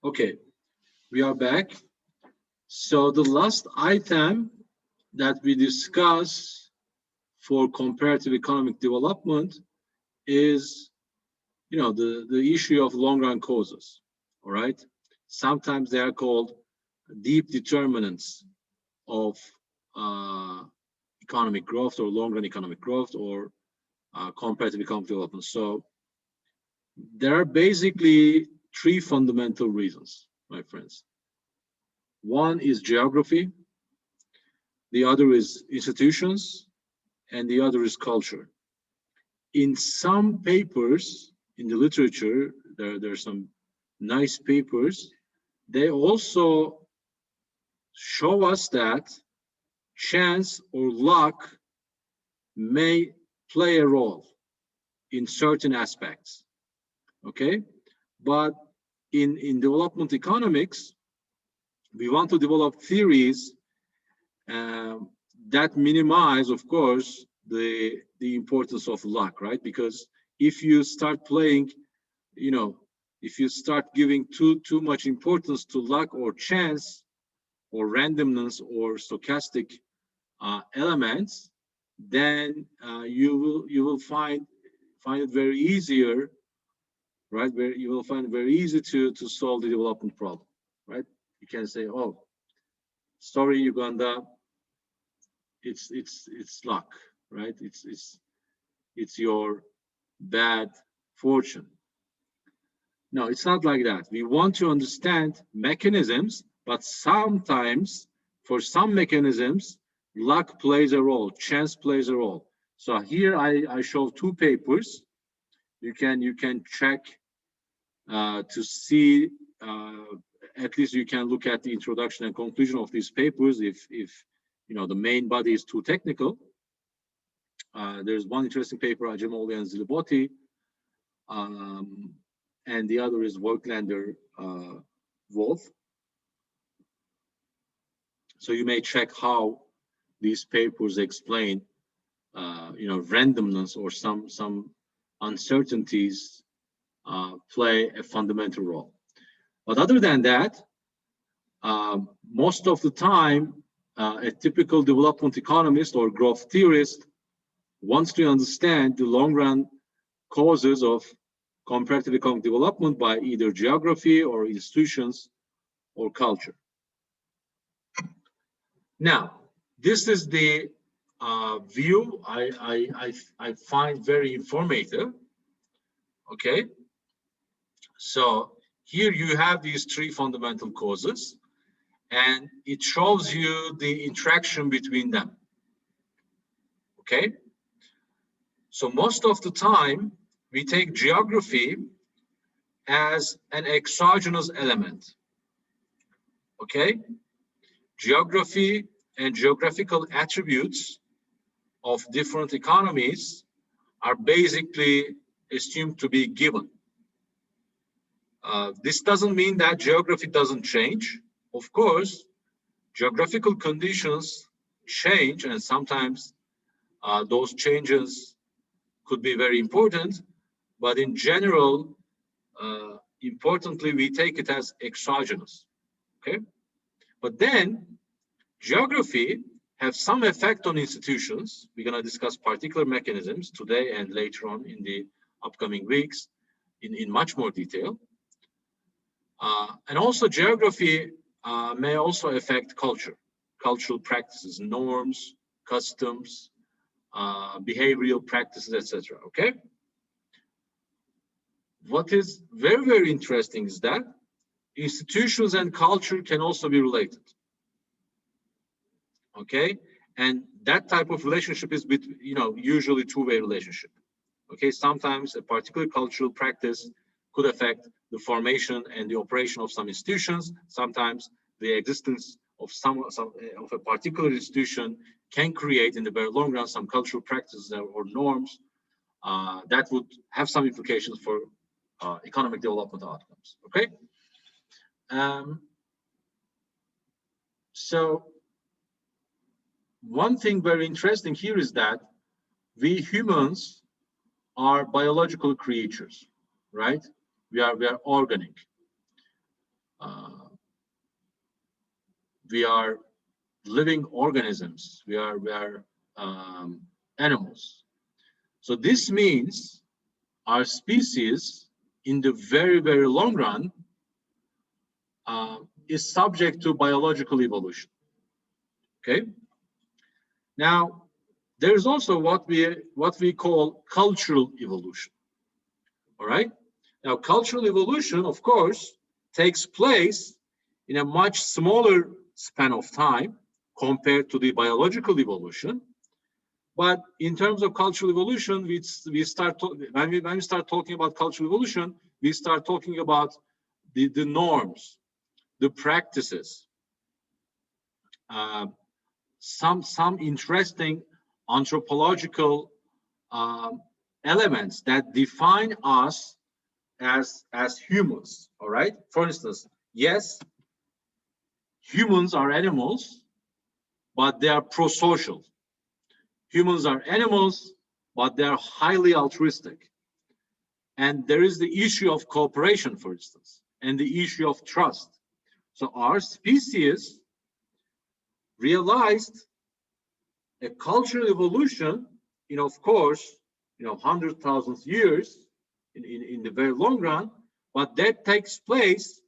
Okay, we are back. So the last item that we discuss for comparative economic development is, the issue of long-run causes. All right. Sometimes they are called deep determinants of economic growth or long-run economic growth or comparative economic development. So there are basically three fundamental reasons, my friends. One is geography, the other is institutions, and the other is culture. In some papers in the literature, there are some nice papers. They also show us that chance or luck may play a role in certain aspects. Okay, but in development economics, we want to develop theories that minimize, of course, the importance of luck, right? Because if you start playing, if you start giving too much importance to luck or chance or randomness or stochastic elements, then you will find it very easier, right? Where you will find it very easy to solve the development problem, right? You can say, oh, sorry, Uganda, it's luck, right? It's your bad fortune. No, it's not like that. We want to understand mechanisms, but sometimes for some mechanisms, luck plays a role, chance plays a role. So here I show two papers. You can check to see, at least you can look at the introduction and conclusion of these papers if the main body is too technical. There's one interesting paper, Ajemoli and Ziliboti, and the other is Volklander, Wolf. So you may check how these papers explain, randomness or some uncertainties play a fundamental role. But other than that, most of the time, a typical development economist or growth theorist wants to understand the long-run causes of comparative economic development by either geography or institutions or culture. Now, this is the view I find very informative. Okay, so here you have these three fundamental causes, and it shows you the interaction between them. Okay, so most of the time we take geography as an exogenous element. Okay, geography and geographical attributes of different economies are basically assumed to be given. This doesn't mean that geography doesn't change. Of course, geographical conditions change, and sometimes those changes could be very important, but in general, importantly, we take it as exogenous, okay? But then geography has some effect on institutions. We're gonna discuss particular mechanisms today and later on in the upcoming weeks in much more detail. And also geography may also affect culture, cultural practices, norms, customs, behavioral practices, etc. Okay. What is very, very interesting is that institutions and culture can also be related. Okay, and that type of relationship is usually two-way relationship. Okay, sometimes a particular cultural practice could affect the formation and the operation of some institutions. Sometimes the existence of of a particular institution can create in the very long run some cultural practices or norms that would have some implications for economic development outcomes. Okay, so one thing very interesting here is that we humans are biological creatures, right? We are organic. we are living organisms. We are animals. So this means our species, in the very, very long run, is subject to biological evolution. Okay. Now, there's also what we call cultural evolution. All right. Now, cultural evolution, of course, takes place in a much smaller span of time compared to the biological evolution. But in terms of cultural evolution, when we start talking about cultural evolution, we start talking about the norms, the practices, some interesting anthropological elements that define us as humans. All right. For instance, yes, humans are animals, but they are prosocial. Humans are animals, but they are highly altruistic. And there is the issue of cooperation, for instance, and the issue of trust. So our species realized a cultural evolution in, of course, 100,000 years in the very long run, but that takes place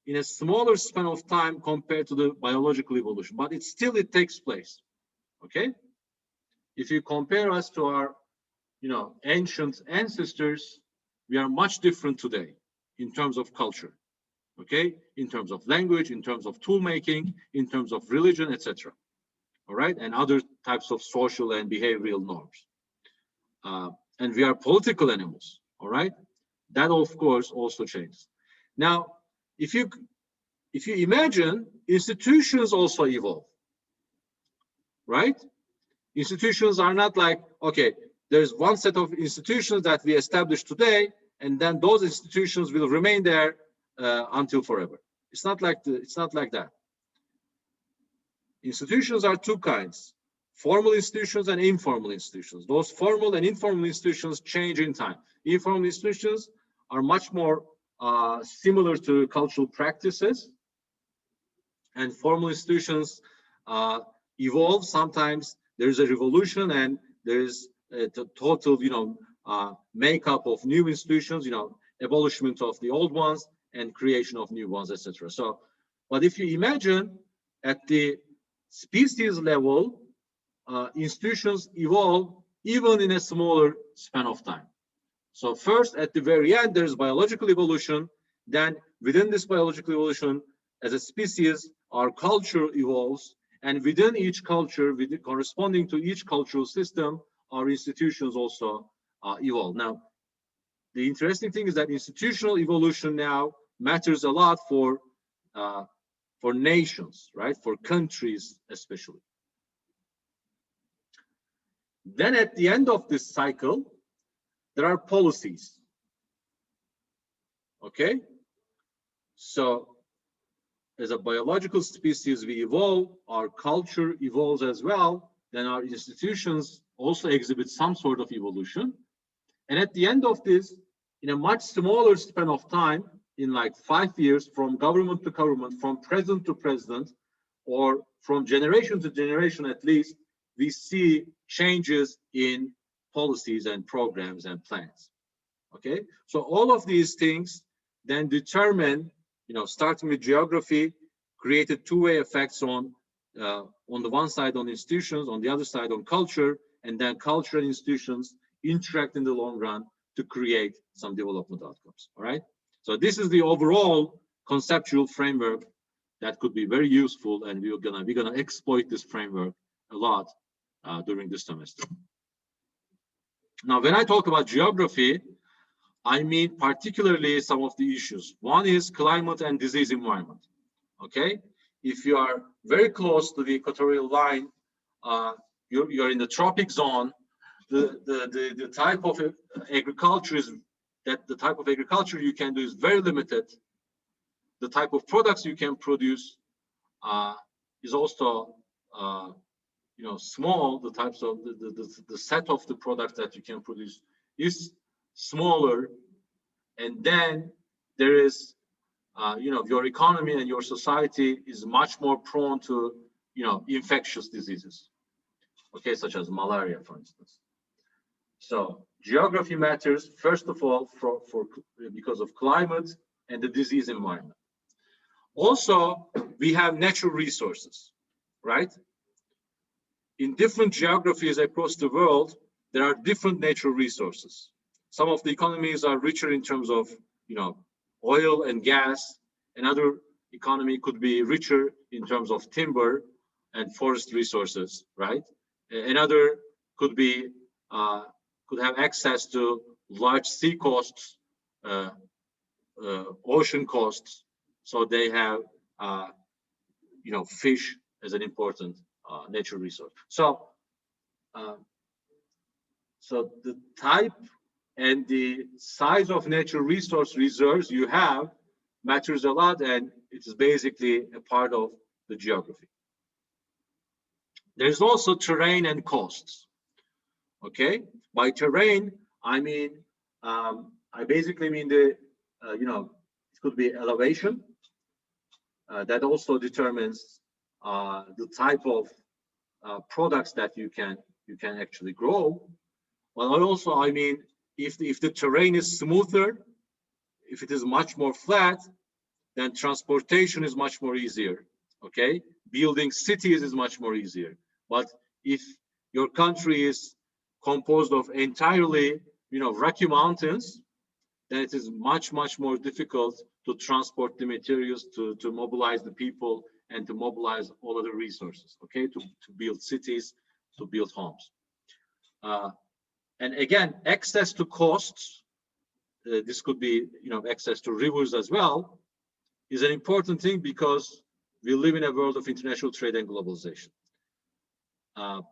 in a smaller span of time compared to the biological evolution. But it takes place. Okay. If you compare us to our, ancient ancestors, we are much different today in terms of culture, okay, in terms of language, in terms of tool making, in terms of religion, etc. All right, and other types of social and behavioral norms. And we are political animals. All right, that of course also changes. Now, if you imagine, institutions also evolve, right? Institutions are not like, okay, there's one set of institutions that we established today, and then those institutions will remain there until forever. It's not like that. Institutions are two kinds: formal institutions and informal institutions. Those formal and informal institutions change in time. Informal institutions are much more similar to cultural practices, and formal institutions evolve. Sometimes there's a revolution and there's a total, makeup of new institutions, abolishment of the old ones and creation of new ones, etc. So, but if you imagine at the species level, institutions evolve even in a smaller span of time. So first, at the very end, there's biological evolution. Then within this biological evolution, as a species, our culture evolves. And within each culture, corresponding to each cultural system, our institutions also evolve. Now, the interesting thing is that institutional evolution now matters a lot for nations, right? For countries, especially. Then at the end of this cycle, there are policies. Okay? So as a biological species, we evolve, our culture evolves as well, then our institutions also exhibit some sort of evolution. And at the end of this, in a much smaller span of time, in like 5 years, from government to government, from president to president, or from generation to generation at least, we see changes in policies and programs and plans. Okay, so all of these things then determine, starting with geography, created two-way effects on the one side on institutions, on the other side on culture, and then culture and institutions interact in the long run to create some development outcomes. All right, so this is the overall conceptual framework that could be very useful, and we're gonna exploit this framework a lot during this semester. Now, when I talk about geography, I mean particularly some of the issues. One is climate and disease environment. Okay, if you are very close to the equatorial line, you're in the tropic zone. The type of agriculture you can do is very limited. The type of products you can produce is also small. The types of the set of the products that you can produce is smaller, and then there is your economy and your society is much more prone to, infectious diseases, okay, such as malaria, for instance. So geography matters, first of all, because of climate and the disease environment. Also, we have natural resources, right? In different geographies across the world, there are different natural resources. Some of the economies are richer in terms of, oil and gas. Another economy could be richer in terms of timber and forest resources, right? Another could be could have access to large sea coasts, ocean coasts, so they have fish as an important natural resource. So the type and the size of natural resource reserves you have matters a lot, and it is basically a part of the geography. There's also terrain and costs. Okay, by terrain, I mean, I basically mean the, it could be elevation. That also determines the type of products that you can actually grow. Well, also, I mean, if the terrain is smoother, if it is much more flat, then transportation is much more easier. Okay, building cities is much more easier. But if your country is composed of entirely, rocky mountains, then it is much more difficult to transport the materials, to mobilize the people, and to mobilize all of the resources, okay, to build cities, to build homes. And again, access to costs, this could be, access to rivers as well, is an important thing because we live in a world of international trade and globalization.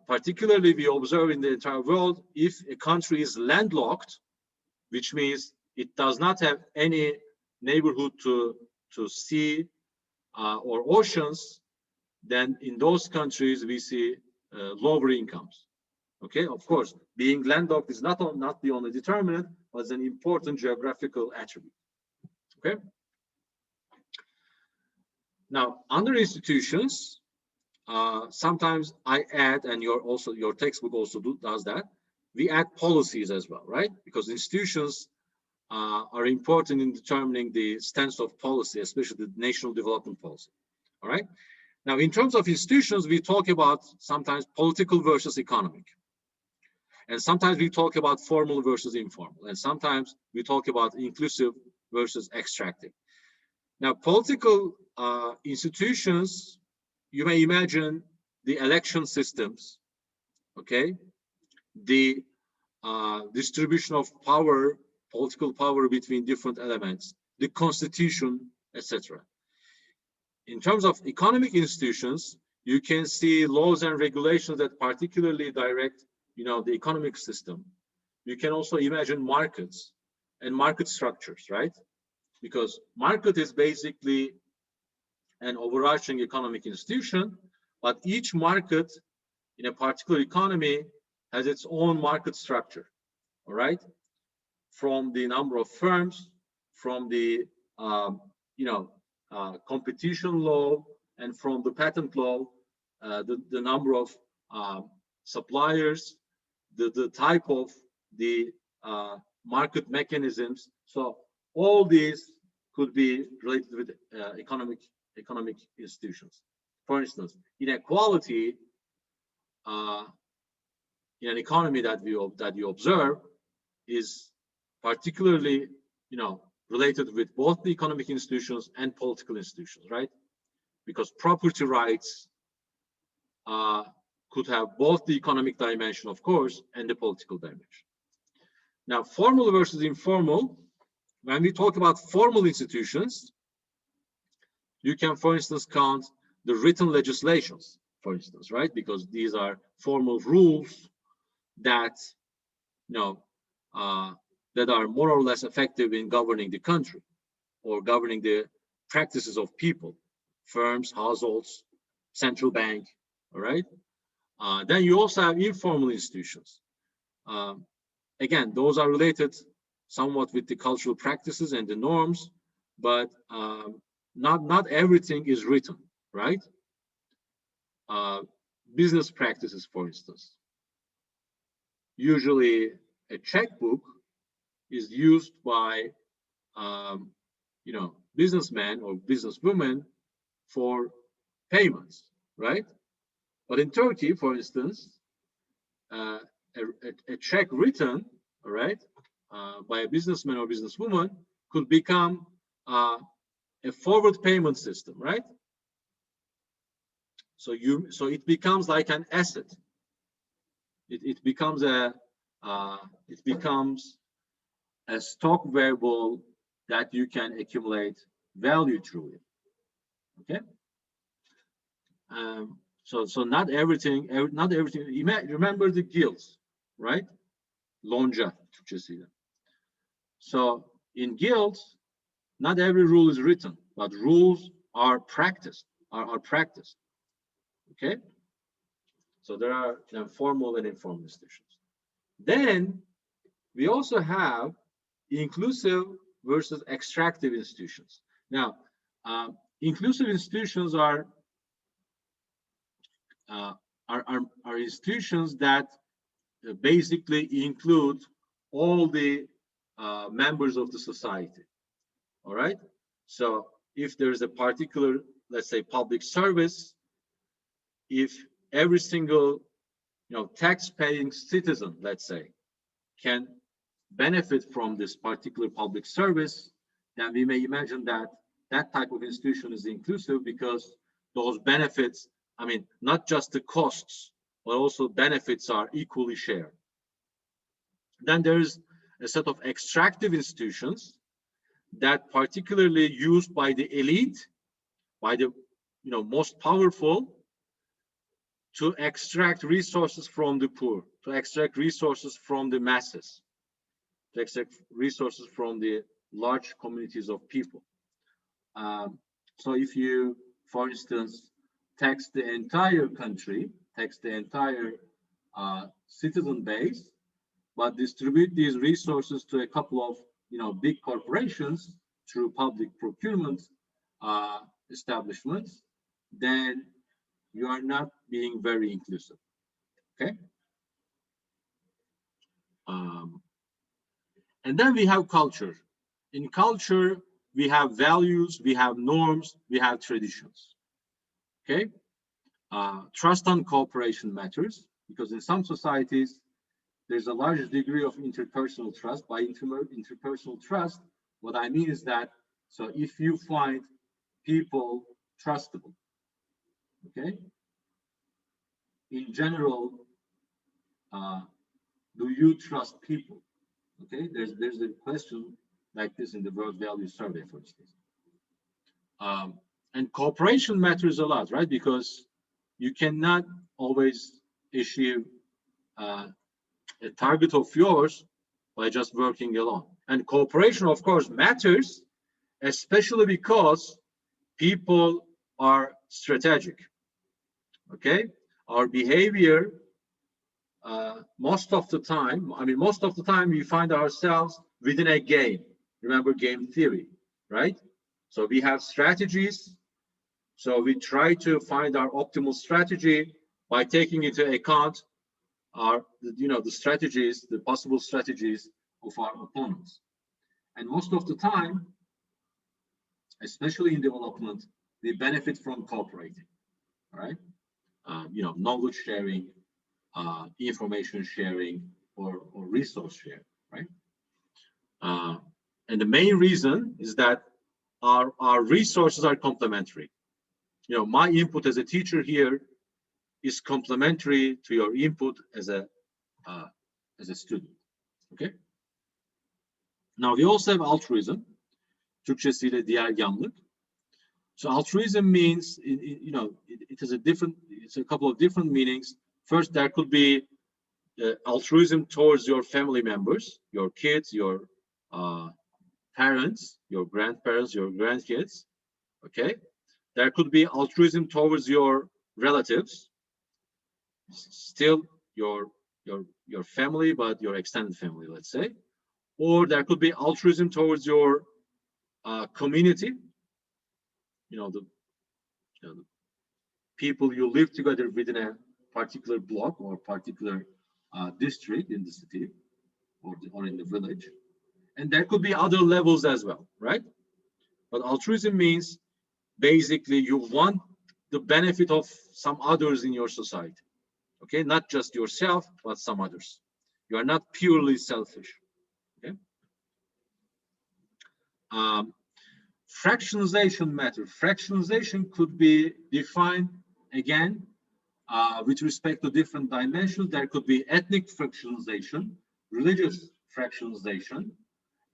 Particularly, we observe in the entire world, if a country is landlocked, which means it does not have any neighborhood to sea or oceans, then in those countries we see lower incomes. Okay, of course, being landlocked is not the only determinant, but it's an important geographical attribute. Okay. Now, under institutions, sometimes I add, and your textbook also does that, we add policies as well, right? Because institutions are important in determining the stance of policy, especially the national development policy. All right. Now, in terms of institutions, we talk about sometimes political versus economic. And sometimes we talk about formal versus informal. And sometimes we talk about inclusive versus extractive. Now, political institutions, you may imagine the election systems, okay? The distribution of power, political power between different elements, the constitution, etc. In terms of economic institutions, you can see laws and regulations that particularly direct, the economic system. You can also imagine markets and market structures, right? Because market is basically an overarching economic institution, but each market in a particular economy has its own market structure, all right? From the number of firms, from the competition law, and from the patent law, the number of suppliers, the type of the market mechanisms. So all these could be related with economic institutions. For instance, inequality in an economy that you observe is particularly, related with both the economic institutions and political institutions, right? Because property rights could have both the economic dimension, of course, and the political dimension. Now, formal versus informal, when we talk about formal institutions, you can, for instance, count the written legislations, for instance, right? Because these are formal rules that, that are more or less effective in governing the country or governing the practices of people, firms, households, central bank, all right? Then you also have informal institutions. Again, those are related somewhat with the cultural practices and the norms, but not everything is written, right? Business practices, for instance. Usually, a checkbook is used by businessmen or businesswomen for payments, right? But in Turkey, for instance, a check written, all right, by a businessman or businesswoman could become a forward payment system, right? So it becomes like an asset. It becomes a stock variable that you can accumulate value through it. Okay. So not everything. Remember the guilds, right? Lonca Türkçesiyle. So in guilds, not every rule is written, but rules are practiced. Are practiced. Okay. So there are formal and informal institutions. Then we also have inclusive versus extractive institutions. Now, inclusive institutions are institutions that basically include all the members of the society. All right. So if there's a particular, let's say, public service, if every single tax-paying citizen, let's say, can benefit from this particular public service, then we may imagine that that type of institution is inclusive, because those benefits, I mean, not just the costs, but also benefits are equally shared. Then there's a set of extractive institutions that particularly used by the elite, by the most powerful, to extract resources from the poor, to extract resources from the masses, to extract resources from the large communities of people. So if you, for instance, tax the entire country, tax the entire citizen base, but distribute these resources to a couple of big corporations through public procurement establishments, then you are not being very inclusive. Okay. And then we have culture. In culture, we have values, we have norms, we have traditions. Okay. Trust and cooperation matters, because in some societies, there's a large degree of interpersonal trust. By interpersonal trust, what I mean is that, so if you find people trustable, okay, in general, do you trust people? Okay, there's a question like this in the World Values Survey, for instance. And cooperation matters a lot, right? Because you cannot always issue a target of yours by just working alone. And cooperation, of course, matters, especially because people are strategic. Okay, our behavior most of the time we find ourselves within a game. Remember game theory, right? So we have strategies. So we try to find our optimal strategy by taking into account the strategies, the possible strategies of our opponents. And most of the time, especially in development, we benefit from cooperating, right? Knowledge sharing, information sharing, or resource sharing, right? And the main reason is that our resources are complementary. My input as a teacher here is complementary to your input as a student. Okay. Now we also have altruism. Türkçesiyle diğer yanlık. So altruism means, it has it's a couple of different meanings. First, there could be altruism towards your family members, your kids, your parents, your grandparents, your grandkids. Okay. There could be altruism towards your relatives, still your family, but your extended family, let's say. Or there could be altruism towards your community, the people you live together within a particular block or particular district in the city or in the village. And there could be other levels as well, right? But altruism means basically you want the benefit of some others in your society, okay? Not just yourself, but some others. You are not purely selfish, okay? Fractionalization matter. Fractionalization could be defined again with respect to different dimensions. There could be ethnic fractionalization, religious fractionalization,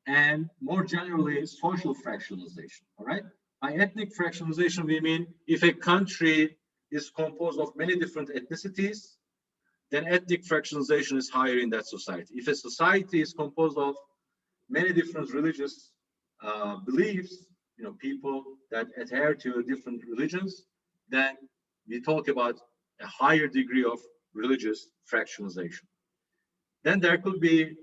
and more generally, social fractionalization, all right? By ethnic fractionalization, we mean if a country is composed of many different ethnicities, then ethnic fractionalization is higher in that society. If a society is composed of many different religious beliefs, people that adhere to different religions, then we talk about a higher degree of religious fractionalization. Then there could be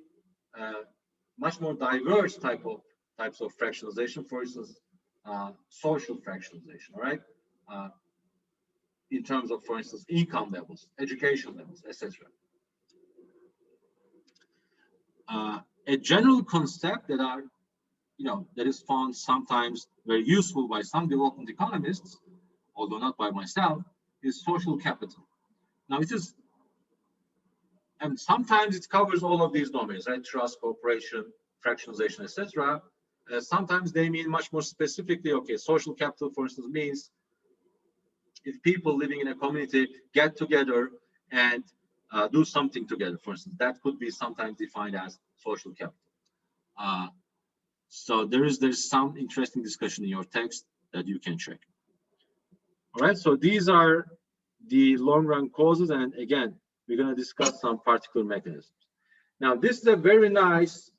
much more diverse types of fractionalization, for instance, social fractionalization, all right? In terms of, for instance, income levels, education levels, etc. A general concept that is found sometimes very useful by some development economists, although not by myself, is social capital. Now and sometimes it covers all of these domains, right? Trust, cooperation, fractionalization, etc. Sometimes they mean much more specifically, okay, social capital, for instance, means if people living in a community get together and do something together, for instance, that could be sometimes defined as social capital. So there's some interesting discussion in your text that you can check. All right, so these are the long-run causes, and again, we're going to discuss some particular mechanisms. Now, this is a very nice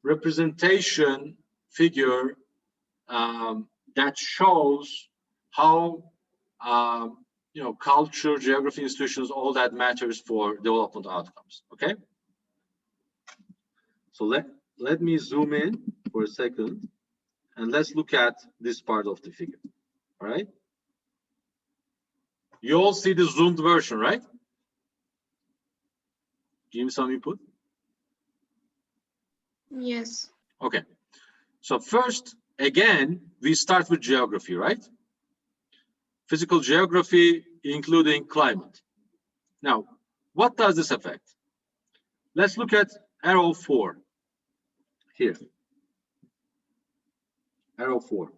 representation figure that shows how culture, geography, institutions, all that matters for development outcomes. Okay, so let me zoom in for a second, and let's look at this part of the figure. All right, you all see the zoomed version, right? Give me some input. Yes. Okay, so first, again, we start with geography, right? Physical geography, including climate. Now, what does this affect? Let's look at arrow 4 here. Arrow 4.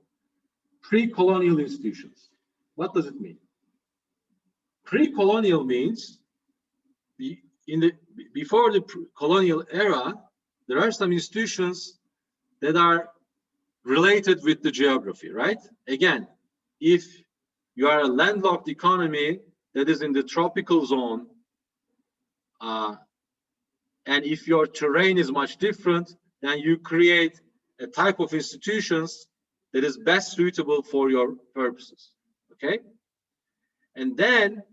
Pre-colonial institutions. What does it mean? Pre-colonial means before the colonial era, there are some institutions that are related with the geography, right? Again, if you are a landlocked economy that is in the tropical zone, and if your terrain is much different, then you create a type of institutions that is best suitable for your purposes, okay? And then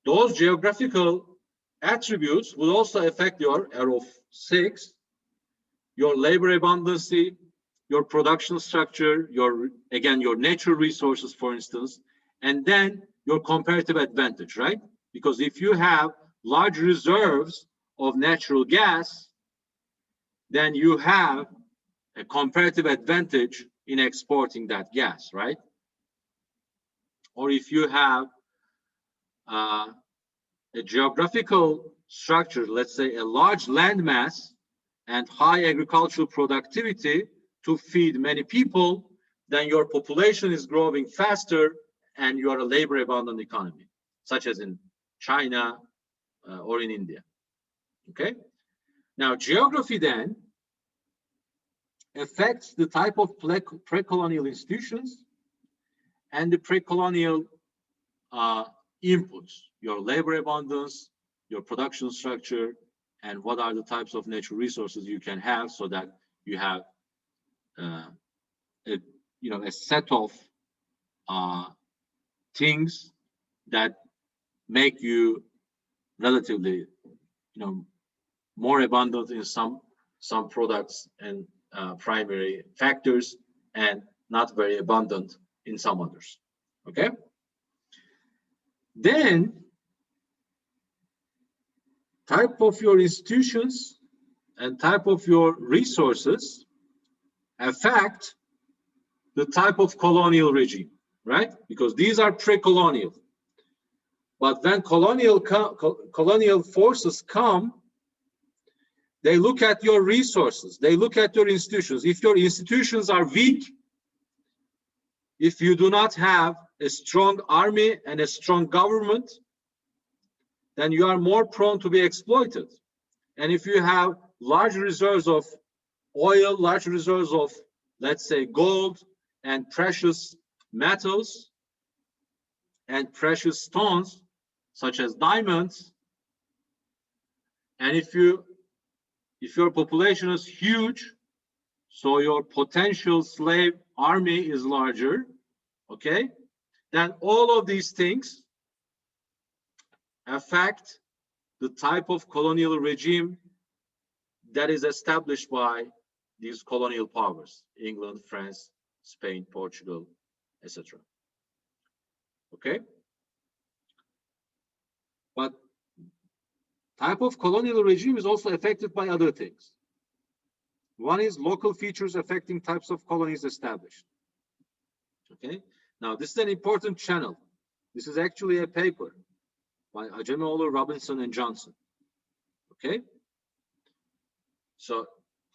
those geographical attributes will also affect your arrow 6, your labor abundancy, your production structure, your natural resources, for instance, and then your comparative advantage, right? Because if you have large reserves of natural gas, then you have a comparative advantage in exporting that gas, right? Or if you have a geographical structure, let's say a large land mass and high agricultural productivity to feed many people, then your population is growing faster and you are a labor abundant economy, such as in China or in India. Okay. Now, geography then affects the type of pre-colonial institutions and the pre-colonial inputs, your labor abundance, your production structure, and what are the types of natural resources you can have, so that you have a set of things that make you relatively more abundant in some products and primary factors, and not very abundant in some others. Okay? Then, type of your institutions and type of your resources affect the type of colonial regime, right? Because these are pre-colonial. But when colonial forces come, they look at your resources, they look at your institutions. If your institutions are weak, if you do not have a strong army and a strong government, then you are more prone to be exploited. And if you have large reserves of oil, large reserves of, let's say, gold and precious metals and precious stones, such as diamonds, and if your population is huge, so your potential slave army is larger, okay, then all of these things affect the type of colonial regime that is established by these colonial powers, England, France, Spain, Portugal, etc. Okay? But type of colonial regime is also affected by other things. One is local features affecting types of colonies established. Okay? Now, this is an important channel. This is actually a paper by Ajemoglu, Robinson, and Johnson. Okay? So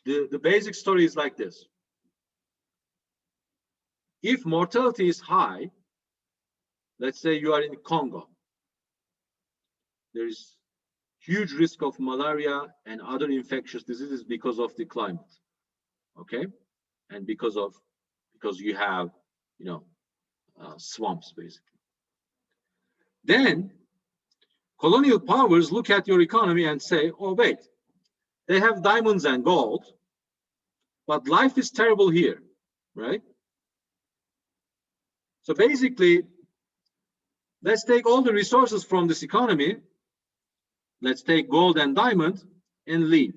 the basic story is like this. If mortality is high, let's say you are in Congo, there is huge risk of malaria and other infectious diseases because of the climate. Okay? And because you have, swamps, basically. Then colonial powers look at your economy and say, oh, wait, they have diamonds and gold, but life is terrible here, right? So basically, let's take all the resources from this economy, let's take gold and diamond and leave.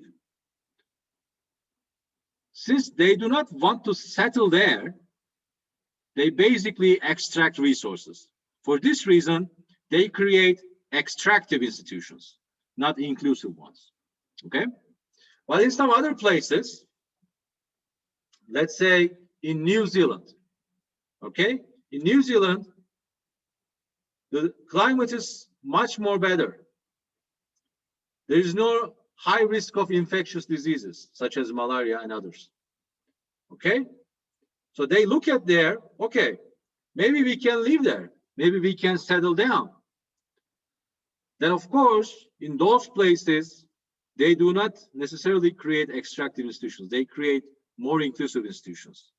Since they do not want to settle there, they basically extract resources. For this reason, they create extractive institutions, not inclusive ones. Okay? But in some other places, let's say in New Zealand, okay? In New Zealand, the climate is much more better. There is no high risk of infectious diseases, such as malaria and others. Okay? So they look at there, okay, maybe we can live there. Maybe we can settle down. Then, of course, in those places, they do not necessarily create extractive institutions. They create more inclusive institutions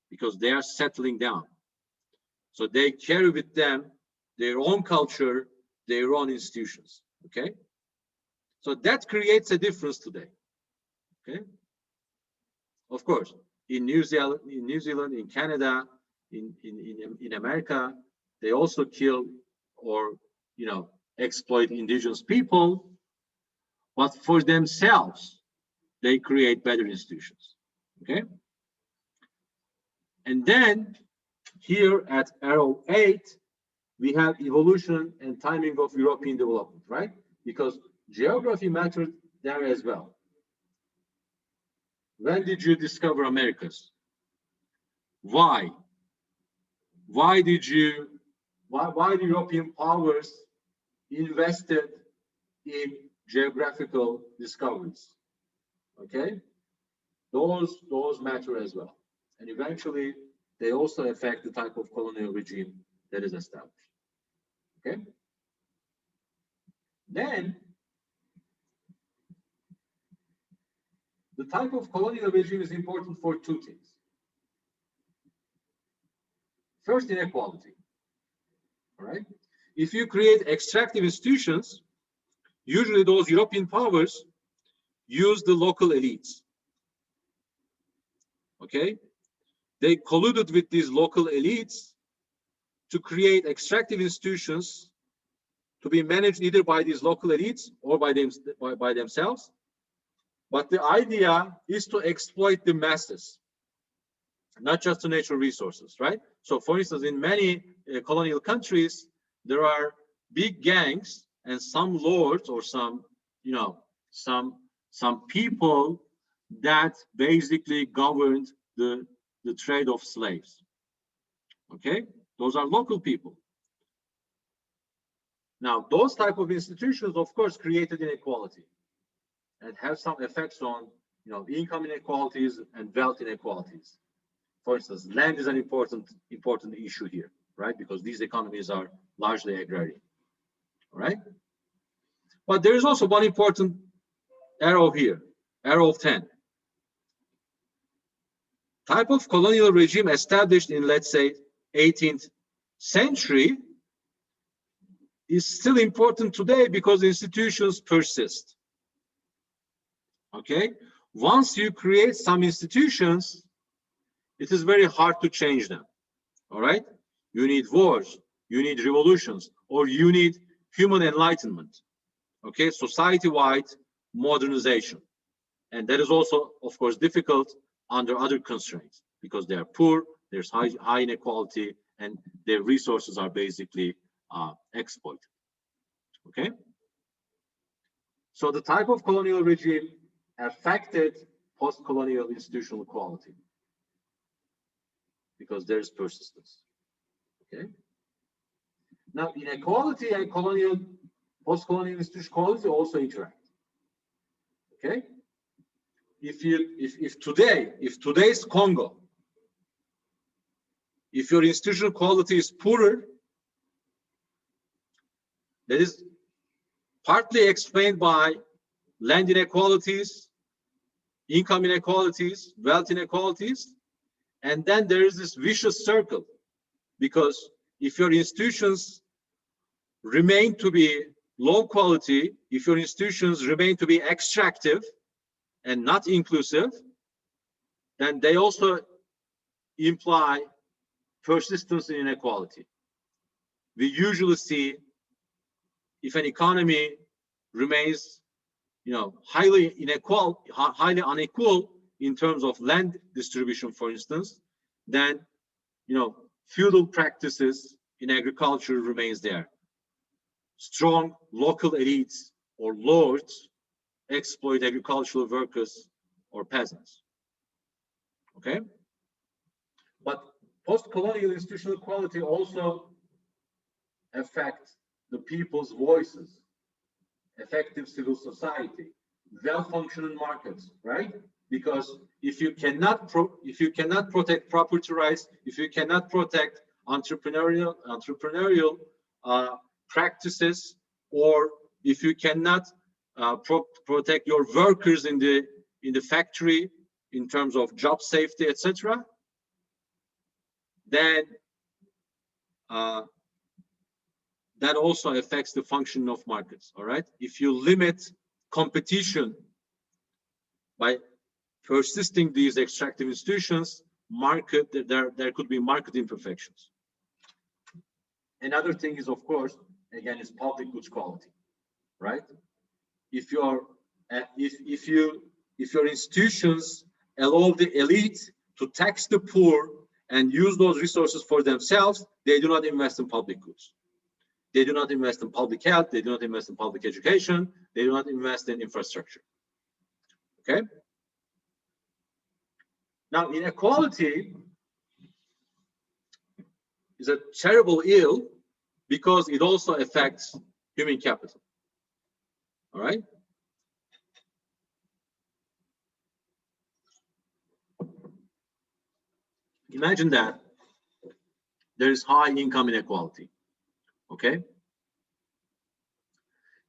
because they are settling down. So they carry with them their own culture, their own institutions. Okay? So that creates a difference today. Okay? Of course, in New Zealand, in Canada, in America, they also kill or exploit indigenous people, but for themselves, they create better institutions. Okay? And then here at arrow 8, we have evolution and timing of European development, right? Because geography mattered there as well. When did you discover Americas? Why? Why the European powers invested in geographical discoveries? Okay? Those matter as well. And eventually, they also affect the type of colonial regime that is established. Okay? Then, the type of colonial regime is important for two things. First, inequality. All right? If you create extractive institutions, usually those European powers use the local elites. Okay? They colluded with these local elites to create extractive institutions to be managed either by these local elites or by themselves. But the idea is to exploit the masses. not just to natural resources, right? So for instance, in many colonial countries, there are big gangs and some lords or some, you know, some people that basically governed the trade of slaves. Okay, those are local people. Now, those type of institutions, of course, created inequality and have some effects on, you know, income inequalities and wealth inequalities. For instance, land is an important issue here, right? Because these economies are largely agrarian, all right? But there is also one important arrow here, arrow of 10. Type of colonial regime established in, let's say, 18th century is still important today because institutions persist. Okay, once you create some institutions, it is very hard to change them. All right, you need wars, you need revolutions, or you need human enlightenment. Okay, society-wide modernization, and that is also, of course, difficult under other constraints because they are poor, there's high inequality, and their resources are basically exploited. Okay, so the type of colonial regime affected post-colonial institutional quality because there's persistence. Okay. Now, inequality and post-colonial institutional quality also interact. Okay. If today's Congo, if your institutional quality is poorer, that is partly explained by land inequalities, income inequalities, wealth inequalities, and then there is this vicious circle, because if your institutions remain to be low quality, if your institutions remain to be extractive and not inclusive, then they also imply persistence in inequality. We usually see if an economy remains, you know, highly unequal in terms of land distribution, for instance, then, you know, feudal practices in agriculture remains there. Strong local elites or lords exploit agricultural workers or peasants. Okay? But post-colonial institutional quality also affects the people's voices, effective civil society, well-functioning markets, right? Because if you cannot protect property rights, if you cannot protect entrepreneurial practices, or if you cannot protect your workers in the factory in terms of job safety, etc., then that also affects the functioning of markets. All right, if you limit competition by persisting these extractive institutions, there could be market imperfections. Another thing is, of course, again, is public goods quality, right? If your institutions allow the elite to tax the poor and use those resources for themselves, they do not invest in public goods. They do not invest in public health. They do not invest in public education. They do not invest in infrastructure. Okay. Now, inequality is a terrible ill because it also affects human capital. All right. Imagine that there is high income inequality. Okay.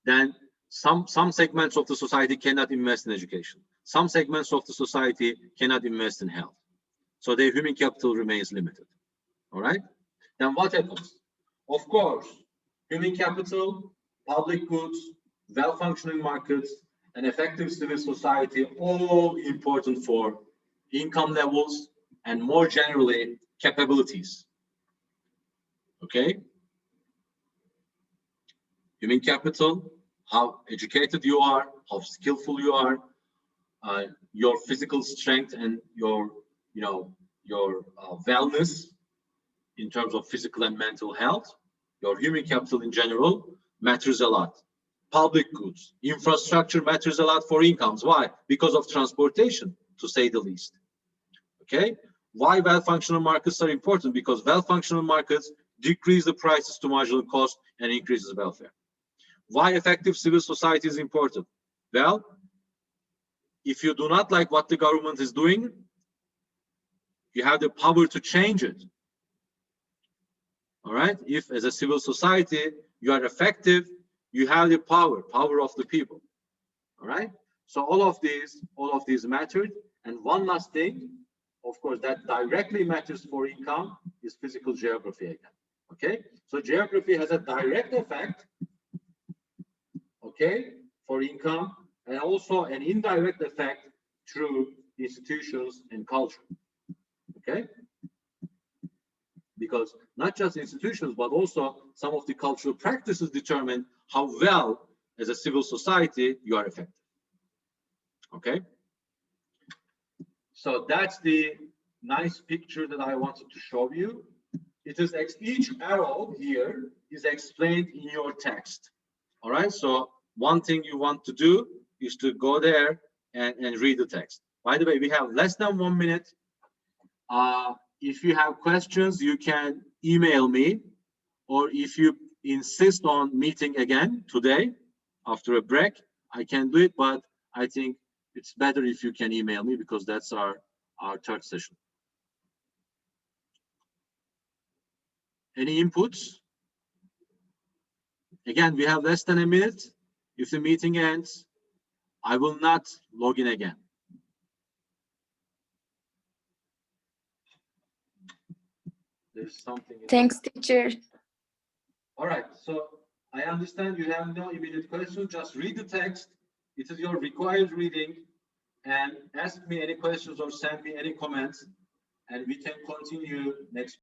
Then some segments of the society cannot invest in education. Some segments of the society cannot invest in health. So their human capital remains limited. All right. Then what happens? Of course, human capital, public goods, well-functioning markets, and effective civil society, all important for income levels and more generally capabilities. Okay. Human capital, how educated you are, how skillful you are, your physical strength, and your your wellness in terms of physical and mental health, your human capital in general matters a lot. Public goods, infrastructure matters a lot for incomes. Why? Because of transportation, to say the least. Okay? Why well-functional markets are important? Because well-functional markets decrease the prices to marginal cost and increases welfare. Why effective civil society is important? Well, if you do not like what the government is doing, you have the power to change it. All right? If as a civil society you are effective, you have the power of the people. All right? So all of these mattered. And one last thing, of course, that directly matters for income is physical geography again. Okay? So geography has a direct effect, okay, for income, and also an indirect effect through institutions and culture. Okay? Because not just institutions, but also some of the cultural practices determine how well, as a civil society, you are effective. Okay? So that's the nice picture that I wanted to show you. It is each arrow here is explained in your text. All right? So one thing you want to do is to go there and read the text. By the way, we have less than 1 minute. If you have questions, you can email me, or if you insist on meeting again today after a break, I can do it, but I think it's better if you can email me because that's our third session. Any inputs? Again, we have less than a minute. If the meeting ends, I will not log in again. There's something. Thanks, teacher. All right, so I understand you have no immediate questions. Just read the text. It is your required reading, and ask me any questions or send me any comments, and we can continue next